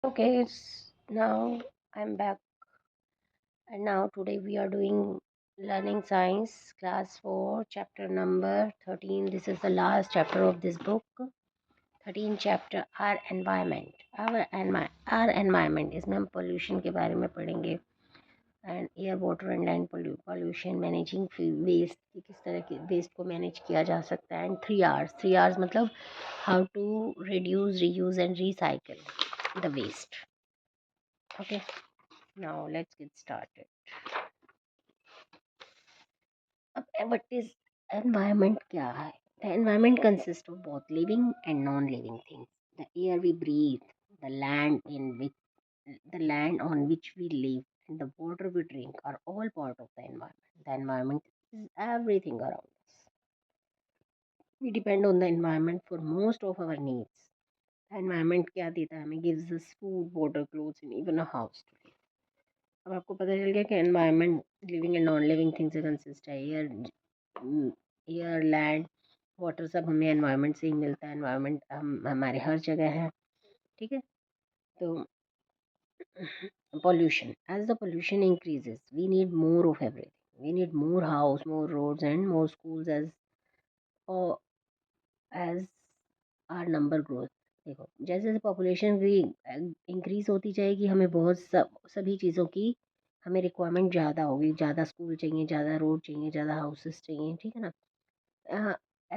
Okay, now I'm back, and now today we are doing learning science class 4 chapter number 13. This is the last chapter of this book. 13 chapter our environment. Our environment इसमें हम pollution के बारे में पढ़ेंगे, and air water and land pollution, managing waste कि किस तरह के waste को manage किया जा सकता है, and 3 R's मतलब how to reduce, reuse and recycle the waste. Okay, now let's get started. अब what is environment क्या है? The environment consists of both living and non-living things. The air we breathe, the land the land on which we live, and the water we drink are all part of the environment. The environment is everything around us. We depend on the environment for most of our needs. The environment क्या देता है हमें? Gives us food, water, clothes, and even a house to live. अब आपको पता चल गया कि environment living and non living thing से कंसिस्ट है. एयर लैंड वाटर सब हमें एनवायरनमेंट से ही मिलता है. एनवायरनमेंट हमारे हर जगह है. ठीक है. तो pollution, as the pollution increases we need more of everything. We need more house, more roads and more schools or as our number grows. देखो जैसे जैसे पॉपुलेशन भी इंक्रीज होती जाएगी हमें बहुत सभी चीज़ों की हमें रिक्वायरमेंट ज़्यादा होगी. ज़्यादा स्कूल चाहिए, ज़्यादा रोड चाहिए, ज़्यादा हाउसेस चाहिए. ठीक है ना.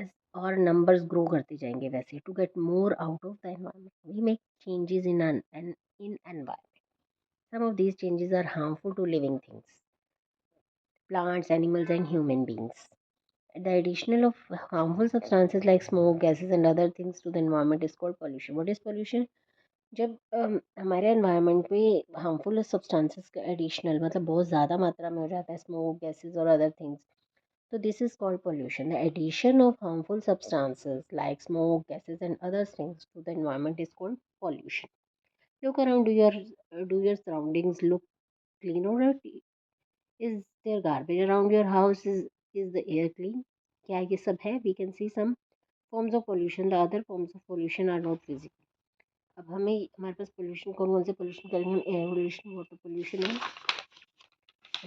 एज और नंबर्स ग्रो करते जाएंगे वैसे to get more out of the environment we make changes in environment. Some of these changes are harmful to living things, plants, animals, and human beings. The additional of harmful substances like smoke, gases, and other things to the environment is called pollution. What is pollution? जब हमारे environment में harmful substances का additional मतलब बहुत ज़्यादा मात्रा में हो जाता है, स्मोक, गैसेस और अदर थिंग्स, तो this is called pollution. The addition of harmful substances like smoke, gases and other things to the environment is called pollution. Look around. Do your surroundings look clean or dirty? Is there garbage around your house? Is the air clean? क्या ये सब है? We can see some forms of pollution. The other forms of pollution are not visible. अब हमारे पास pollution कौन कौन से pollution करेंगे हम? Air pollution, water pollution and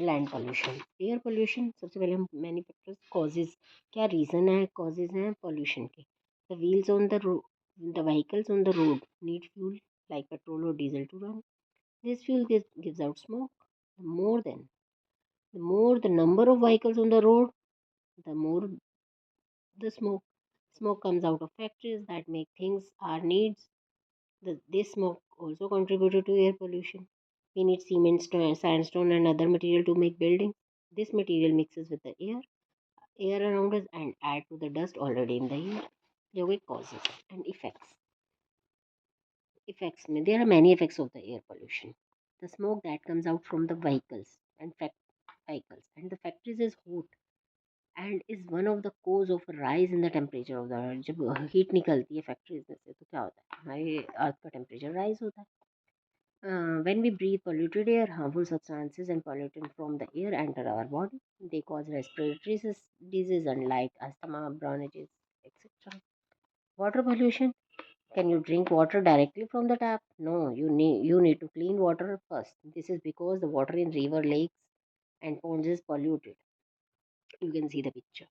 land pollution. Air pollution सबसे पहले हम मैनी फैक्टर्स कॉजेज, क्या रीज़न है कॉजेज हैं पोल्यूशन के. The wheels on the road, the vehicles on the road need fuel like petrol or diesel to run. This fuel gives out smoke. The more the number of vehicles on the road, the more the smoke comes out of factories that make things our needs. This smoke also contributed to air pollution. We need cement, sandstone and other material to make buildings. This material mixes with the air around us and add to the dust already in the air. There were causes and effects. There are many effects of the air pollution. The smoke that comes out from the vehicles and the factories is hot and is one of the cause of a rise in the temperature of the earth. जब heat निकलती है factories में से तो क्या होता है? हमारे अर्थ का टेम्परेचर राइज होता है. When we breathe polluted air, harmful substances and pollutants from the air enter our body. They cause respiratory disease like asthma, bronchitis, etc. Water pollution. Can you drink water directly from the tap? No, you need to clean water first. This is because the water in river, lakes, and ponds is polluted. You can see the picture.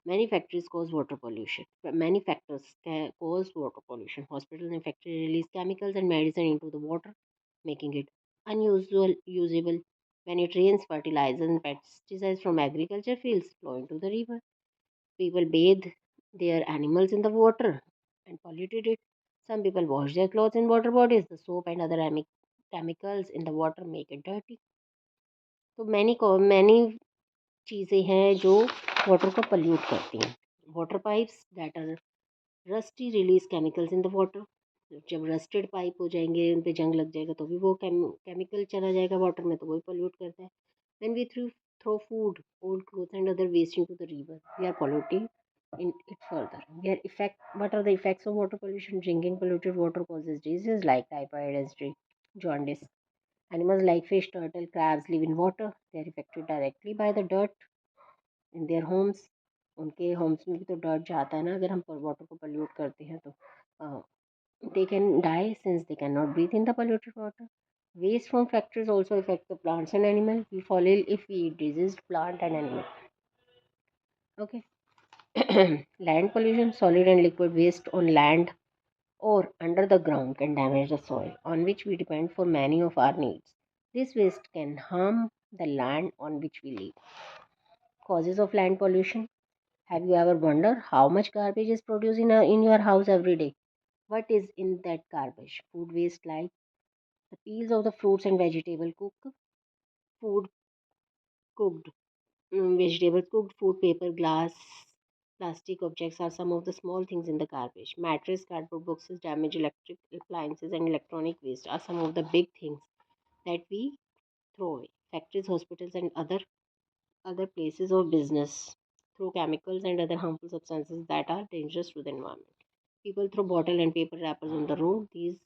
Many factories cause water pollution. Many factors cause water pollution. Hospitals and factories release chemicals and medicine into the water, making it usable. Nutrients, fertilizers, and pesticides from agriculture fields flow into the river. People bathe their animals in the water and polluted it. Some people wash their clothes in water bodies. The soap and other chemicals in the water make it dirty. तो many चीज़ें हैं जो water को pollute करती हैं. Water pipes that are rusty release chemicals in the water. जब rusted pipe हो जाएंगे, उन पे जंग लग जाएगा तो भी वो केमिकल चला जाएगा वाटर में, तो वही पोल्यूट करता है. When we throw food, old clothes and other waste into the river, we are polluting it further. What are the effects of water pollution? Drinking polluted water causes diseases like typhoid, dysentery, jaundice. Animals like fish, turtle, crabs live in water. They are affected directly by the dirt in their homes. उनके Holmes में भी तो dirt जाता है ना अगर हम water को पोल्यूट करते हैं तो. They can die since they cannot breathe in the polluted water. Waste from factories also affect the plants and animals. We fall ill if we eat diseased plant and animal. Okay. Land pollution, solid and liquid waste on land or under the ground can damage the soil on which we depend for many of our needs. This waste can harm the land on which we live. Causes of land pollution. Have you ever wondered how much garbage is produced in your house every day? What is in that garbage? Food waste like the peels of the fruits and vegetable food cooked, vegetables cooked food, paper, glass, plastic objects are some of the small things in the garbage. Mattress, cardboard boxes, damaged electric appliances, and electronic waste are some of the big things that we throw away. Factories, hospitals, and other places of business throw chemicals and other harmful substances that are dangerous to the environment. People throw bottle and paper wrappers on the road. These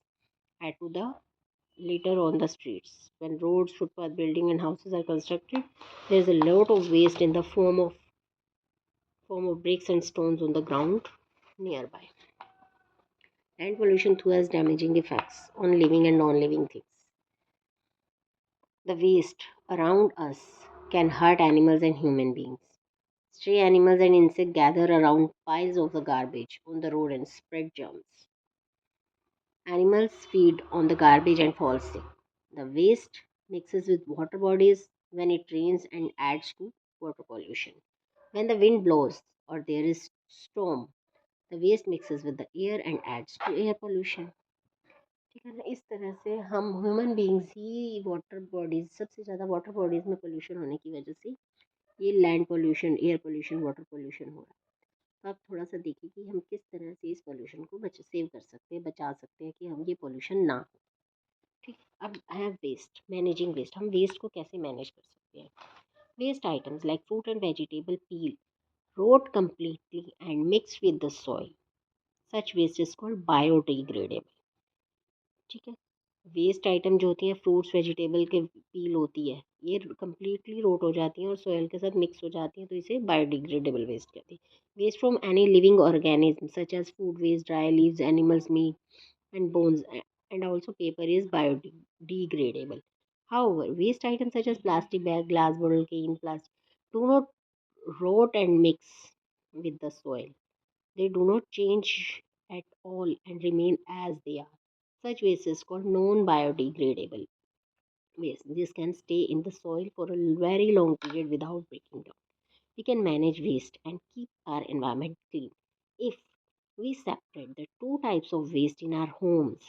add to the litter on the streets. When roads, footpath, building, and houses are constructed, there is a lot of waste in the form of bricks and stones on the ground nearby. Land pollution too has damaging effects on living and non-living things. The waste around us can hurt animals and human beings. Stray animals and insects gather around piles of the garbage on the road and spread germs. Animals feed on the garbage and fall sick. The waste mixes with water bodies when it rains and adds to water pollution. When the wind blows or there is storm, the waste mixes with the air and adds to air pollution. ठीक है ना, इस तरह से हम human beings he water bodies, सबसे ज़्यादा water bodies में पोल्यूशन होने की वजह से ये land pollution, air pollution, water pollution हो रहा है। तो आप थोड़ा सा देखिए कि हम किस तरह से इस पोल्यूशन को सेव कर सकते हैं, बचा सकते हैं कि हम ये पोल्यूशन ना हो। ठीक है, अब है वेस्ट, मैनेजिंग वेस्ट। हम वेस्ट को कैसे मैनेज कर सकते हैं? Waste items like fruit and vegetable peel rot completely and mixed with the soil. Such waste is called biodegradable. ठीक है, वेस्ट आइटम जो होती हैं, फ्रूट्स वेजिटेबल के पील होती है, ये कम्प्लीटली रोट हो जाती हैं और सॉइल के साथ मिक्स हो जाती हैं, तो इसे बायोडिग्रेडेबल वेस्ट कहते हैं। Waste from any living organism such as food waste, dry leaves, animals meat and bones, and also paper is biodegradable. However, waste items such as plastic bag, glass bottle, cane, plastic do not rot and mix with the soil. They do not change at all and remain as they are. Such waste is called non-biodegradable waste. This can stay in the soil for a very long period without breaking down. We can manage waste and keep our environment clean if we separate the two types of waste in our homes.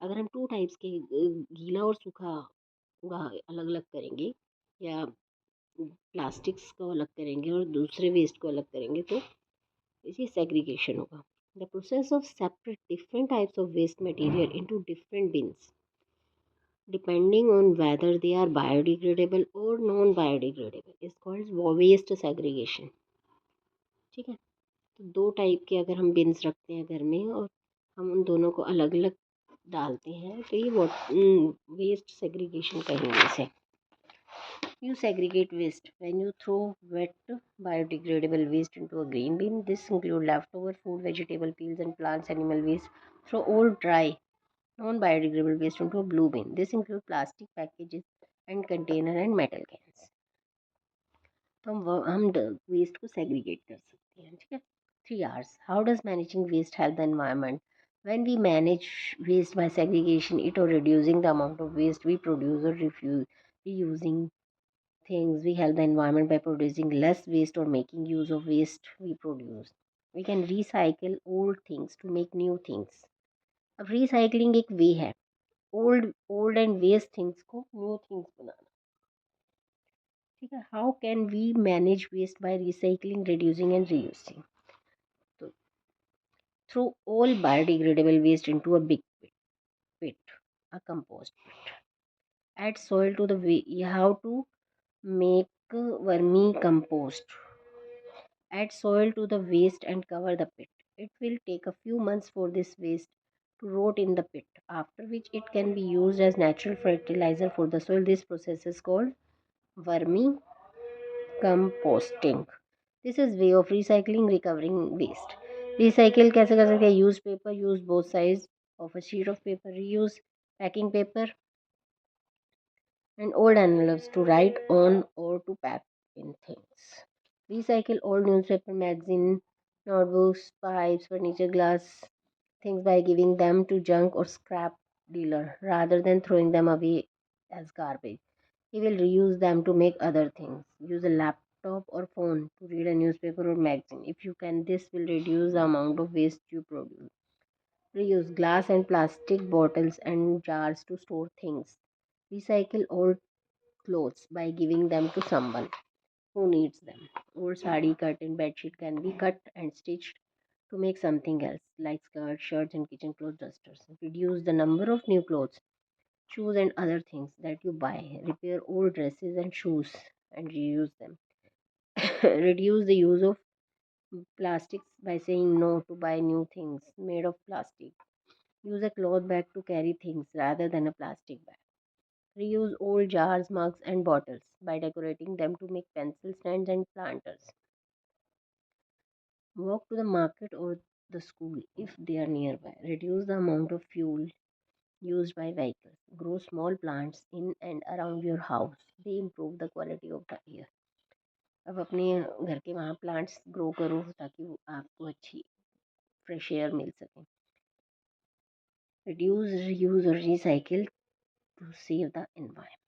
अगर हम two types के गीला और सूखा अलग अलग करेंगे, या प्लास्टिक्स को अलग करेंगे और दूसरे वेस्ट को अलग करेंगे, तो इसी सेग्रीगेशन होगा. The process of separate different types of waste material into different bins depending on whether they are biodegradable or non biodegradable is called waste segregation. ठीक है, तो दो टाइप के अगर हम बिन्स रखते हैं घर में और हम उन दोनों को अलग अलग डालते हैं, तो ये वेस्ट सेग्रीगेशन कहेंगे इसे. You segregate waste when you throw wet biodegradable waste into a green bin. This includes leftover food, vegetable peels, and plants, animal waste. Throw all dry, non-biodegradable waste into a blue bin. This includes plastic packages and container and metal cans. तो हम waste को segregate कर सकते हैं. ठीक है, 3 R's. How does managing waste help the environment? When we manage waste by segregation it or reducing the amount of waste we produce or refuse reusing things, we help the environment by producing less waste or making use of waste we produce. We can recycle old things to make new things. अब recycling एक वे है old and waste things को new things बनाना. ठीक है, how can we manage waste by recycling, reducing and reusing? तो throw all biodegradable waste into a big pit, a compost pit. Add soil to the how to make vermicompost. Add soil to the waste and cover the pit. It will take a few months for this waste to rot in the pit, after which it can be used as natural fertilizer for the soil. This process is called vermicomposting. This is way of recycling, recovering waste. Recycle कैसे कर सकते हैं? Use paper, use both sides of a sheet of paper, reuse packing paper and old envelopes to write on or to pack in things. Recycle old newspaper, magazine, notebooks, pipes, furniture, glass, things by giving them to junk or scrap dealer rather than throwing them away as garbage. He will reuse them to make other things. Use a laptop or phone to read a newspaper or magazine. If you can, this will reduce the amount of waste you produce. Reuse glass and plastic bottles and jars to store things. Recycle old clothes by giving them to someone who needs them. Old sari, curtain, bedsheet can be cut and stitched to make something else, like skirts, shirts, and kitchen clothes dusters. Reduce the number of new clothes, shoes, and other things that you buy. Repair old dresses and shoes and reuse them. Reduce the use of plastics by saying no to buy new things made of plastic. Use a cloth bag to carry things rather than a plastic bag. Reuse old jars, mugs, and bottles by decorating them to make pencil stands and planters. Walk to the market or the school if they are nearby. Reduce the amount of fuel used by vehicles. Grow small plants in and around your house. They improve the quality of the air. अब अपने घर के वहाँ plants grow करो ताकि आपको अच्छी fresh air मिल सके. Reduce, reuse, or recycle to save the environment.